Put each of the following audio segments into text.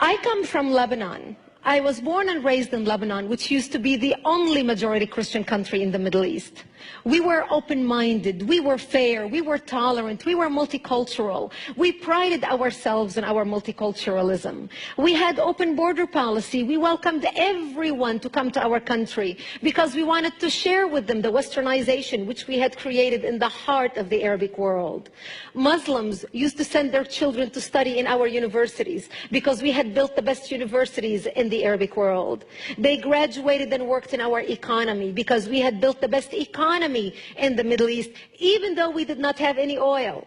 I come from Lebanon. I was born and raised in Lebanon, which used to be the only majority Christian country in the Middle East. We were open-minded, we were fair, we were tolerant, we were multicultural. We prided ourselves in our multiculturalism. We had open border policy. We welcomed everyone to come to our country because we wanted to share with them the westernization which we had created in the heart of the Arabic world. Muslims used to send their children to study in our universities because we had built the best universities in the Arabic world. They graduated and worked in our economy because we had built the best economy in the Middle East, even though we did not have any oil.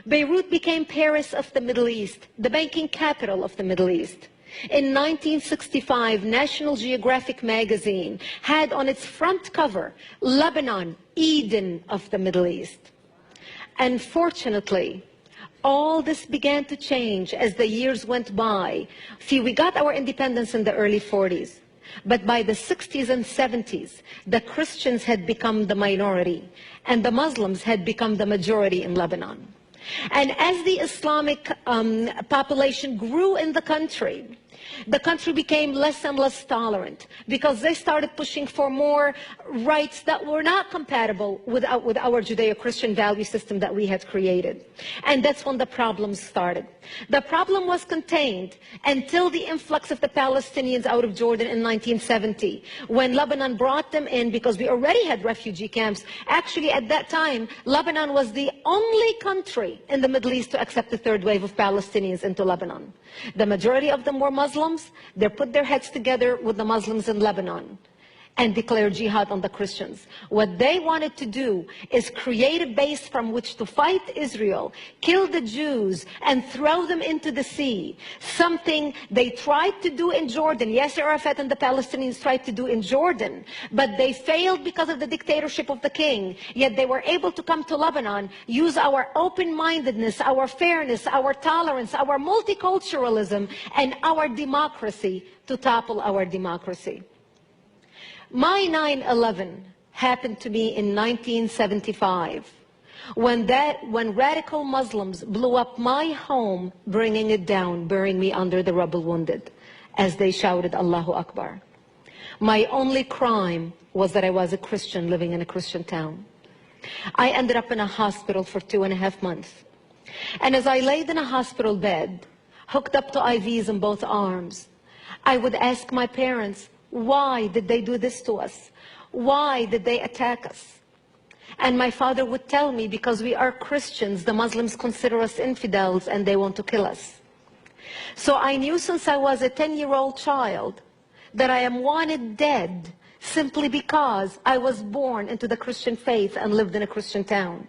Beirut became Paris of the Middle East, the banking capital of the Middle East. In 1965, National Geographic magazine had on its front cover, Lebanon, Eden of the Middle East. Unfortunately, all this began to change as the years went by. See, we got our independence in the early 40s. But by the 60s and 70s, the Christians had become the minority, and the Muslims had become the majority in Lebanon. And as the Islamic population grew in the country became less and less tolerant because they started pushing for more rights that were not compatible with our Judeo-Christian value system that we had created. And that's when the problems started. The problem was contained until the influx of the Palestinians out of Jordan in 1970, when Lebanon brought them in because we already had refugee camps. Actually, at that time, Lebanon was the only country in the Middle East to accept the third wave of Palestinians into Lebanon. The majority of them were Muslims. They put their heads together with the Muslims in Lebanon and declared jihad on the Christians. What they wanted to do is create a base from which to fight Israel, kill the Jews, and throw them into the sea. Something they tried to do in Jordan. Yasser Arafat and the Palestinians tried to do in Jordan, but they failed because of the dictatorship of the king. Yet they were able to come to Lebanon, use our open-mindedness, our fairness, our tolerance, our multiculturalism, and our democracy to topple our democracy. My 9/11 happened to me in 1975 when radical Muslims blew up my home, bringing it down, burying me under the rubble wounded, as they shouted, Allahu Akbar. My only crime was that I was a Christian living in a Christian town. I ended up in a hospital for 2.5 months. And as I laid in a hospital bed, hooked up to IVs in both arms, I would ask my parents, why did they do this to us? Why did they attack us? And my father would tell me, because we are Christians, the Muslims consider us infidels and they want to kill us. So I knew since I was a 10-year-old child that I am wanted dead simply because I was born into the Christian faith and lived in a Christian town.